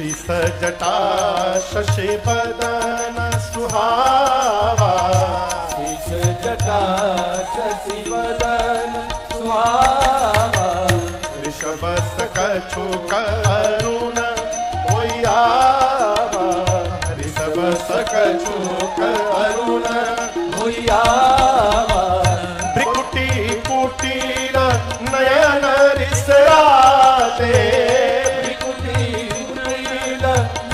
शीश जटा शशि बदन सुहावा, शीश जटा शशि बदन सुहावा, ऋषभ कछु करुण होइयावा, ऋषभ कछु करुण होइयावा, भ्रिकुटी कुटीर नयन रिसराते,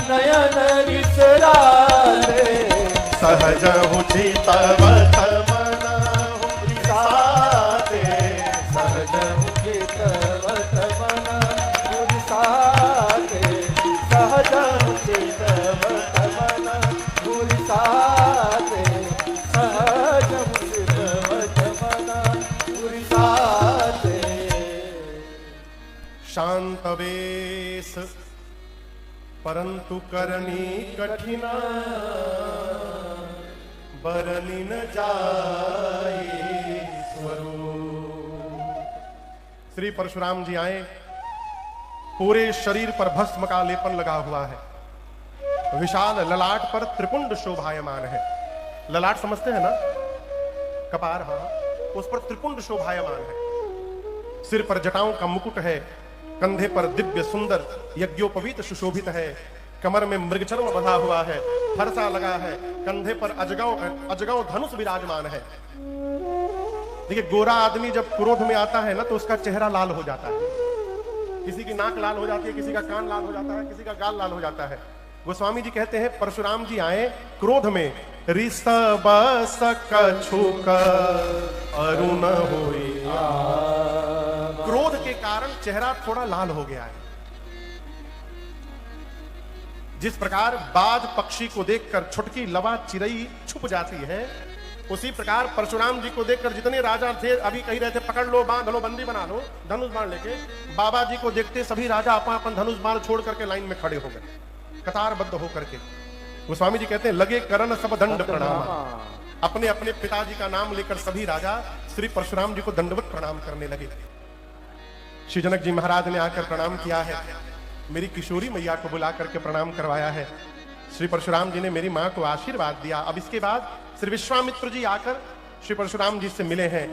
नयन रिसराते, सहज उचित वत मन रिसाते, सहज उचित वत मन रिसाते, सहज उचित वत मन रिसाते, सहज उचित वत मन रिसाते। शांत वेश परंतु करनी कठिना, बरनी न जाए स्वरूप। श्री परशुराम जी आए, पूरे शरीर पर भस्म का लेपन लगा हुआ है, विशाल ललाट पर त्रिपुंड शोभायमान है। ललाट समझते हैं ना, कपार, हाँ, उस पर त्रिपुंड शोभायमान है। सिर पर जटाओं का मुकुट है, कंधे पर दिव्य सुंदर यज्ञोपवीत सुशोभित है, कमर में मृगचर्म बंधा हुआ है, फरसा लगा है, कंधे पर अजगव धनुष विराजमान है। देखिए, गोरा आदमी जब क्रोध में आता है ना तो उसका चेहरा लाल हो जाता है, किसी की नाक लाल हो जाती है, किसी का कान लाल हो जाता है, किसी का गाल लाल हो जाता है। गोस्वामी जी कहते हैं परशुराम जी आए क्रोध में, ऋषभ कछु अरुण होइया, क्रोध के कारण चेहरा थोड़ा लाल हो गया है। जिस प्रकार बाज पक्षी को देखकर छुटकी लवा चिड़ई छुप जाती है, उसी प्रकार परशुराम जी को देखकर जितने राजा थे अभी कही रहे थे पकड़ लो, बांध लो, बंदी बना लो, धनुष बाण लेके, बाबा जी को देखते सभी राजा अपन धनुष बाण छोड़ करके लाइन में खड़े हो गए, कतारबद्ध होकर के। गोस्वामी जी कहते हैं लगे करण सब दंड प्रणाम, अपने अपने पिताजी का नाम लेकर सभी राजा श्री परशुराम जी को दंडवत प्रणाम करने लगे। श्री जनक जी महाराज ने आकर प्रणाम किया है, मेरी किशोरी मैया को बुला करके प्रणाम करवाया है। श्री परशुराम जी ने मेरी मां को आशीर्वाद दिया। अब इसके बाद श्री विश्वामित्र जी आकर श्री परशुराम जी से मिले हैं,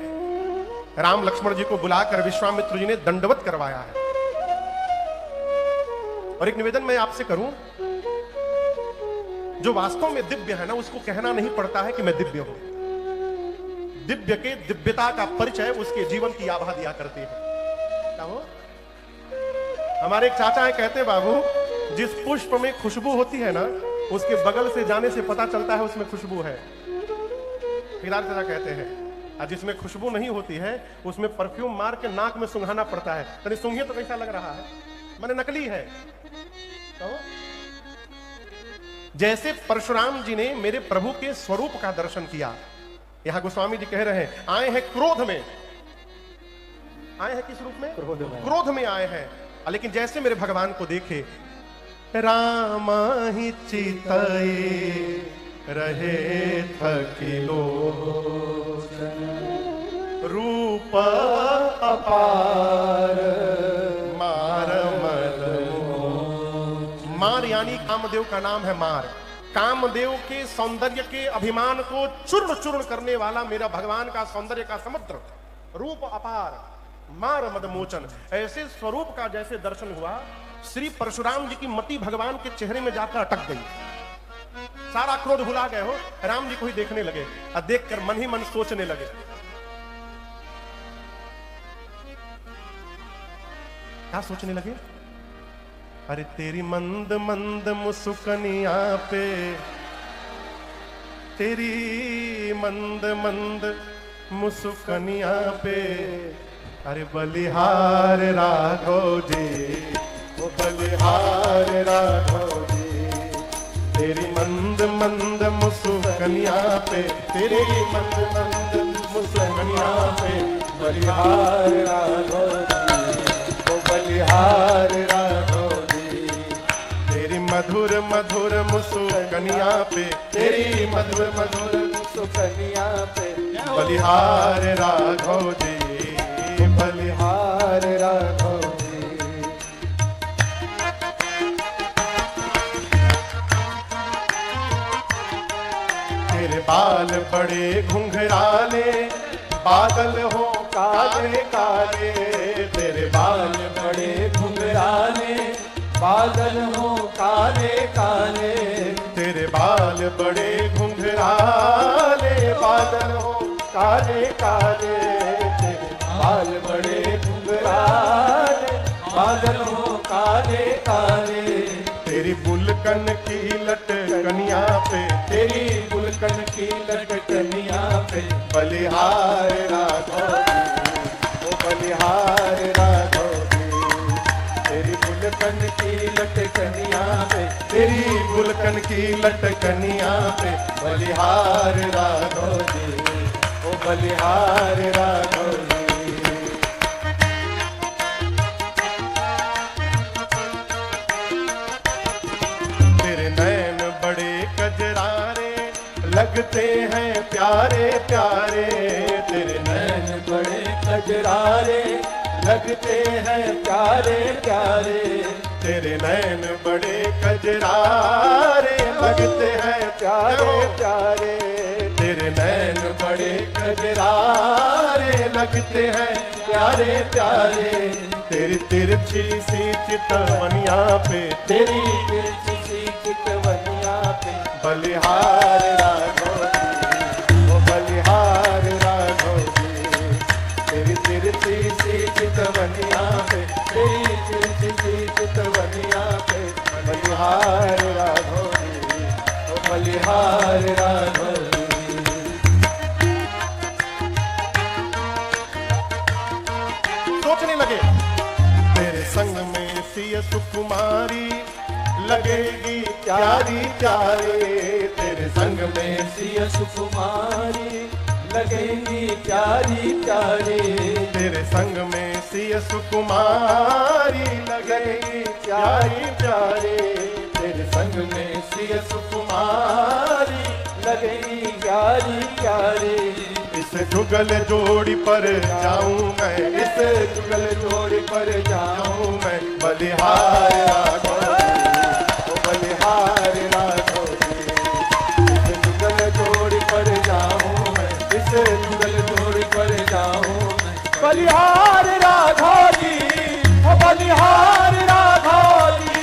राम लक्ष्मण जी को बुलाकर विश्वामित्र जी ने दंडवत करवाया है। और एक निवेदन मैं आपसे करूं, जो वास्तव में दिव्य है ना, उसको कहना नहीं पड़ता है कि मैं दिव्य हूं। दिव्य के दिव्यता का परिचय उसके जीवन की आभा दिया करते हैं। क्या हो? हमारे एक चाचा है, कहते हैं बाबू, जिस पुष्प में खुशबू होती है ना, उसके बगल से जाने से पता चलता है उसमें खुशबू है। फिलहाल चाचा कहते हैं, और जिसमें खुशबू नहीं होती है उसमें परफ्यूम मार के नाक में सुंघाना पड़ता है, तनी सुंघिए तो कैसा लग रहा है, मैंने नकली है। तो जैसे परशुराम जी ने मेरे प्रभु के स्वरूप का दर्शन किया, यहां गोस्वामी जी कह रहे हैं आए हैं क्रोध में, आए हैं किस रूप में? क्रोध में आए हैं। लेकिन जैसे मेरे भगवान को देखे, राम ही चितई रहे थकिलो, रूप अपार मार मद। मार यानी कामदेव का नाम है मार। कामदेव के सौंदर्य के अभिमान को चूर्ण चूर्ण करने वाला मेरा भगवान का सौंदर्य का समुद्र, रूप अपार मार मद मोचन। ऐसे स्वरूप का जैसे दर्शन हुआ, श्री परशुराम जी की मति भगवान के चेहरे में जाकर अटक गई। सारा क्रोध भुला गए हो, राम जी को ही देखने लगे और देखकर मन ही मन सोचने लगे, क्या सोचने लगे? अरे तेरी मंद मंद मुस्कनिया पे, तेरी मंद मंद मुस्कनिया पे, अरे बलिहार राघव जी, वो बलिहार राघव जी, तेरी मंद मंद मुस्कनिया पे, तेरी मंद मंद मुस्कनिया पे, बलिहार राघव जी, वो बलिहार राघव जी, तेरी मधुर मधुर मुस्कनिया पे, तेरी मधुर मधुर मुस्कनिया पे, बलिहार राघव जी, बलिहार राघव जी। बाल बड़े घुंघराले, बादल हो काले काले। तेरे बाल बड़े घुंघराले, बादल हो काले काले। तेरे बाल बड़े घुंघराले, बादल हो काले काले। तेरे बाल बड़े घुंघराले, बादल हो काले काले। तेरी बुलकन की लटकनिया पे, तेरी बुलकन की लटकनिया पे बलिहार राघव जी, ओ बलिहार राघव जी। तेरी बुलकन की लटकनिया पे, तेरी बुलकन की लटकनिया पे बलिहार राघव जी, ओ बलिहार राघव जी। तेरे नैन बड़े कजरारे, लगते हैं प्यारे प्यारे। तेरे नैन नैन बड़े कजरारे, लगते हैं प्यारे प्यारे। तेरे नैन बड़े कजरारे, लगते हैं प्यारे प्यारे। तेरे नैन बड़े कजरारे, लगते हैं प्यारे प्यारे। तेरी तिरछी सी चितवनिया पे, तेरी तिरछी सी चितवनिया पे बलिहार राघव जी, ओ बलिहार राघव जी। तेरी तिरछी सी चितवनिया पे, तेरी तिरछी सी चितवनिया पे बलिहार राघव जी, ओ बलिहार राघव जी। सोचने लगे तेरे संग में सिय सुकुमारी, लगेगी प्यारी प्यारे। तेरे संग में सिय सुकुमारी, लगेगी प्यारी प्यारी। तेरे संग में सिय सुकुमारी, लगेगी प्यारी प्यारी। तेरे संग में सिय सुकुमारी, लगेगी प्यारी प्यारी। इस जुगल जोड़ी पर जाऊं मैं, इस जुगल जोड़ी पर जाऊं जाऊं मैं। बलिहार राघव जी, ओ बलिहार राघव जी। इस जुगल जोड़ी पर जाऊं मैं, इस जुगल जोड़ी पर जाऊं मैं। बलिहार राघव जी, ओ बलिहार राघव जी,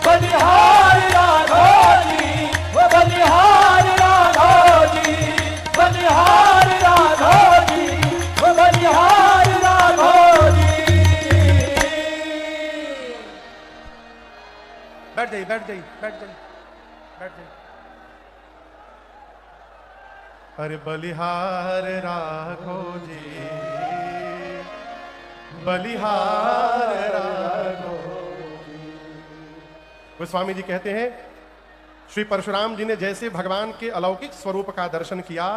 बलिहार राघव जी, ओ बलिहार राघव जी, बलिहार राघव जी, ओ बलिहार राघव जी। बैठ जाइए, बैठ जाइए, बैठ जाइए, बैठ जाइए। अरे बलिहार राघव जी, बलिहार राघव। गोस्वामी जी कहते हैं श्री परशुराम जी ने जैसे भगवान के अलौकिक स्वरूप का दर्शन किया,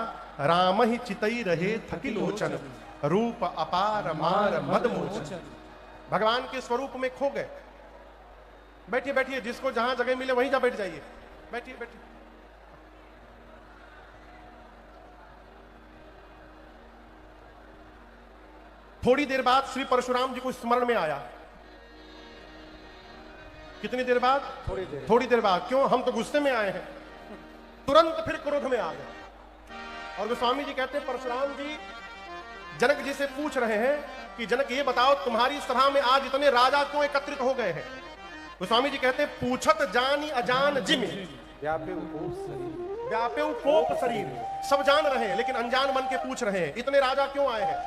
राम ही चितई रहे थकी लोचन, रूप अपार मार मद मोचन। भगवान के स्वरूप में खो गए। बैठिए बैठिए, जिसको जहां जगह मिले वहीं जा बैठ जाइए। बैठिए बैठिए। थोड़ी देर बाद श्री परशुराम जी को स्मरण में आया। कितनी देर बाद? थोड़ी देर बाद। क्यों? हम तो गुस्से में आए हैं। तुरंत फिर क्रोध में आ गए। और गोस्वामी जी कहते हैं परशुराम जी जनक जी से पूछ रहे हैं कि जनक ये बताओ तुम्हारी सभा में आज इतने राजा क्यों एकत्रित हो गए हैं? गोस्वामी जी कहते हैं पूछत जानी अजान जिमि, व्यापे कोप शरीर। सब जान रहे हैं लेकिन अनजान मन के पूछ रहे हैं इतने राजा क्यों आए हैं?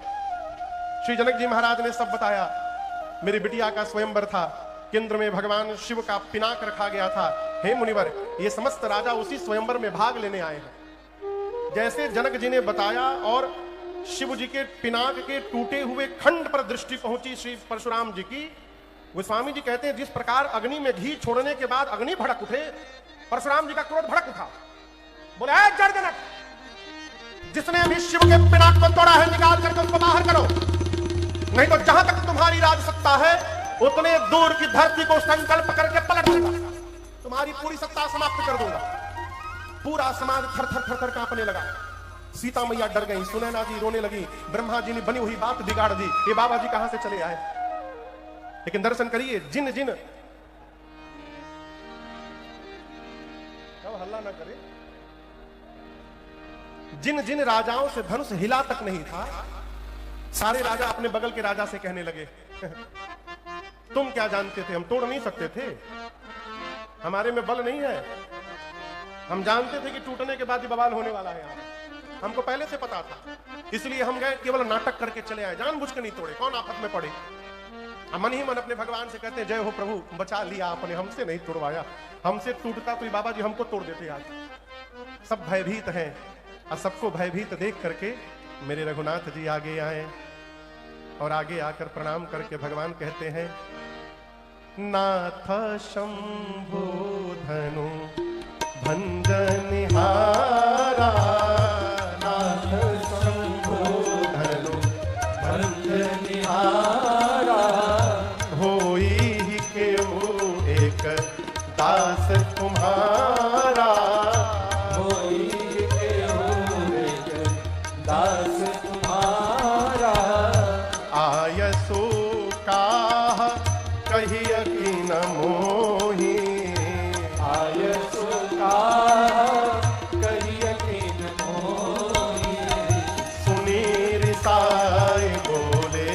श्री जनक जी महाराज ने सब बताया। मेरी बिटिया का स्वयंवर था, केंद्र में भगवान शिव का पिनाक रखा गया था। हे मुनिवर, ये समस्त राजा उसी स्वयंवर में भाग लेने आए हैं। जैसे जनक जी ने बताया और शिव जी के पिनाक के टूटे हुए खंड पर दृष्टि पहुंची श्री परशुराम जी की, गोस्वामी जी कहते हैं जिस प्रकार अग्नि में घी छोड़ने के बाद अग्नि भड़क उठे, परशुराम जी का क्रोध भड़क उठा। बोले ऐ जनक, जिसने अभी शिव के पिनाक को तोड़ा है निकाल करके उसको बाहर करो, नहीं तो जहां तक तुम्हारी राज सत्ता है उतने दूर की धरती को संकल्प करके पलट दूंगा, तुम्हारी पूरी सत्ता समाप्त कर दूंगा। पूरा समाज थर थर थर थर कांपने लगा। सीता मैया डर गई, सुनैना जी रोने लगी। ब्रह्मा जी ने बनी हुई बात बिगाड़ दी। ये बाबा जी कहां से चले आए? लेकिन दर्शन करिए, जिन जिन हल्ला ना करे, जिन जिन राजाओं से धनुष हिला तक नहीं था, सारे राजा अपने बगल के राजा से कहने लगे तुम क्या जानते थे, हम तोड़ नहीं सकते थे, हमारे में बल नहीं है, हम जानते थे कि टूटने के बाद ही बवाल होने वाला है, यहाँ हमको पहले से पता था, इसलिए हम गए केवल नाटक करके चले आए, जानबूझ के नहीं तोड़े, कौन आफत में पड़े। मन ही मन अपने भगवान से कहते हैं जय हो प्रभु, बचा लिया आपने, हमसे नहीं तोड़वाया, हमसे टूटता तो बाबा जी हमको तोड़ देते आज। सब भयभीत हैं और सबको भयभीत देख करके मेरे रघुनाथ जी आगे आए और आगे आकर प्रणाम करके भगवान कहते हैं नाथ शंभो धनु भंजनिहारा, नाथ शंभो धनु भंजनिहारा, होई ही के वो एक दास तुम्हारा, होई के हो एक दास तुम्हारा, आयसो काह कहिय कि न मोही, आयसो का कहिय कि न मोही, सुनी रिसाए बोले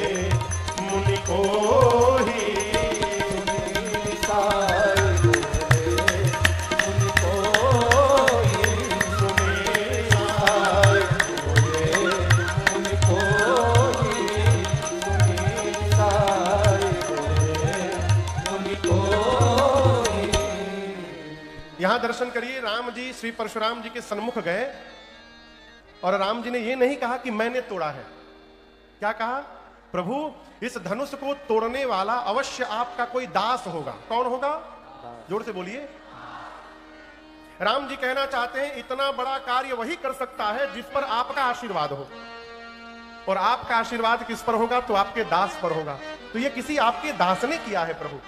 मुनि कोही, साई बोले उनको ही, सुनी रिसाए बोले उनको ही, साई बोले उनको ही। यहां दर्शन करिए, राम जी श्री परशुराम जी के सन्मुख गए और राम जी ने यह नहीं कहा कि मैंने तोड़ा है, क्या कहा, प्रभु इस धनुष को तोड़ने वाला अवश्य आपका कोई दास होगा। कौन होगा, जोर से बोलिए। राम जी कहना चाहते हैं इतना बड़ा कार्य वही कर सकता है जिस पर आपका आशीर्वाद हो, और आपका आशीर्वाद किस पर होगा, तो आपके दास पर होगा, तो ये किसी आपके दास ने किया है प्रभु।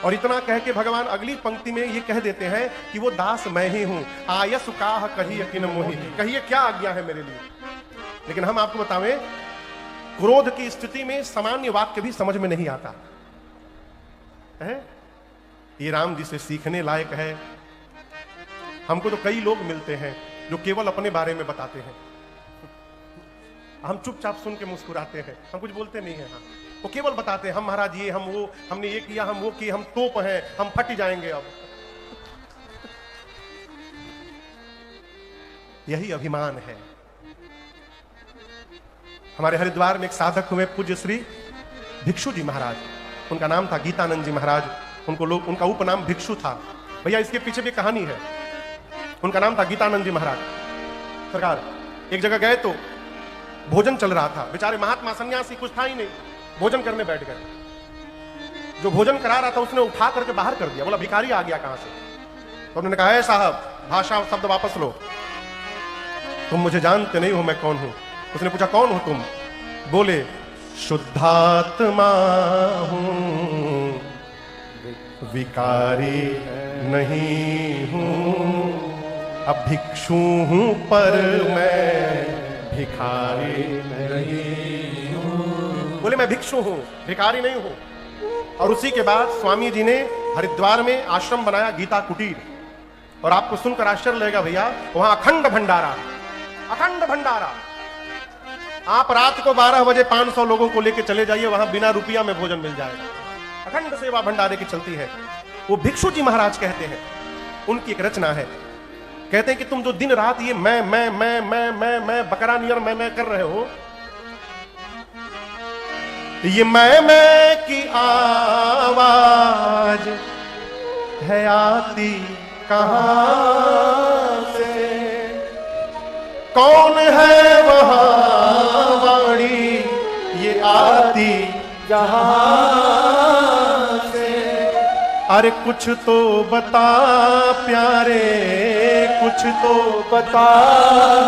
और इतना कह के भगवान अगली पंक्ति में ये कह देते हैं कि वो दास मैं ही हूं, आयस काह कहिए किन मोहि, कहिए क्या आज्ञा है मेरे लिए। लेकिन हम आपको बतावें, क्रोध की स्थिति में सामान्य वाक्य भी समझ में नहीं आता है, ये राम जी से सीखने लायक है। हमको तो कई लोग मिलते हैं जो केवल अपने बारे में बताते हैं, हम चुपचाप सुन के मुस्कुराते हैं, हम कुछ बोलते नहीं है। हाँ, वो केवल बताते हैं हम महाराज ये, हम वो, हमने ये किया, हम वो किए, हम तोप हैं, हम फट जाएंगे। अब यही अभिमान है। हमारे हरिद्वार में एक साधक हुए पूज्य श्री भिक्षु जी महाराज, उनका नाम था गीतानंद जी महाराज, उनको लोग, उनका उपनाम भिक्षु था। भैया इसके पीछे भी कहानी है। उनका नाम था गीतानंद जी महाराज। सरकार एक जगह गए तो भोजन चल रहा था, बेचारे महात्मा सन्यासी, कुछ था ही नहीं, भोजन करने बैठ गए। जो भोजन करा रहा था उसने उठा करके बाहर कर दिया, बोला भिखारी आ गया कहां से। तो उन्होंने कहा है साहब, भाषा शब्द वापस लो, तुम मुझे जानते नहीं हो मैं कौन हूं। उसने पूछा कौन हो तुम, बोले शुद्धात्मा हूं, विकारी नहीं हूं, अब भिक्षु हूं पर मैं भिखारी नहीं हूं। बोले मैं भिक्षु हूं, भिखारी नहीं हूं। और उसी के बाद स्वामी जी ने हरिद्वार में आश्रम बनाया गीता कुटीर, और आपको सुनकर आश्चर्य लगेगा भैया, वहां अखंड भंडारा, अखंड भंडारा। आप रात को 12 बजे 500 लोगों को लेकर चले जाइए, वहां बिना रुपया में भोजन मिल जाएगा। अखंड सेवा भंडारे की चलती है। वो भिक्षु जी महाराज कहते हैं, उनकी एक रचना है, कहते हैं कि तुम जो दिन रात ये मैं बकरा नियर मैं कर रहे हो, ये मैं की आवाज है आती कहां से, कौन है वहां वाणी ये आती जहां से। अरे कुछ तो बता प्यारे, कुछ तो बता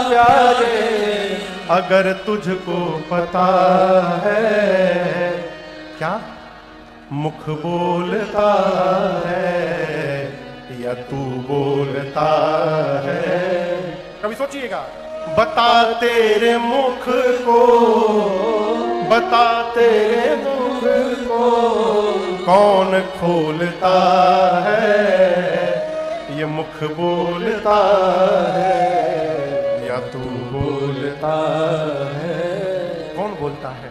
प्यारे, अगर तुझको पता है, क्या मुख बोलता है या तू बोलता है। कभी सोचिएगा, बता तेरे मुख को, बता तेरे मुख को, कौन खोलता है, ये मुख बोलता है क्या तू बोलता है? कौन बोलता है?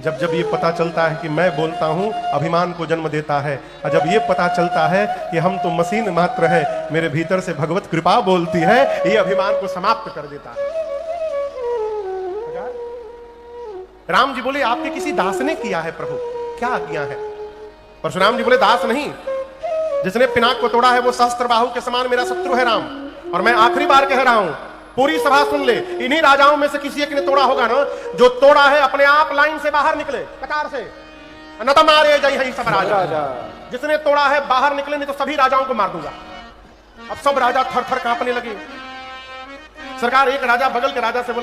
जब जब ये पता चलता है कि मैं बोलता हूं, अभिमान को जन्म देता है। और जब ये पता चलता है कि हम तो मशीन मात्र है, मेरे भीतर से भगवत कृपा बोलती है, ये अभिमान को समाप्त कर देता है। राम जी बोले आपके किसी दास ने किया है प्रभु, क्या किया है? परशुराम जी बोले दास नहीं, जिसने पिनाक को तोड़ा है वो सहस्त्र बाहु के समान मेरा शत्रु है राम। और मैं आखिरी बार कह रहा हूं, पूरी सभा सुन ले, इन्हीं राजाओं में से किसी एक ने तोड़ा होगा ना, जो तोड़ा है अपने आप लाइन से बाहर निकले कतार से, न तो मारे जय हई सब राजा। जिसने तोड़ा है बाहर निकले, नहीं तो सभी राजाओं को मार दूंगा। अब सब राजा थर थर कांपने लगे। सरकार एक राजा बगल के राजा से बोला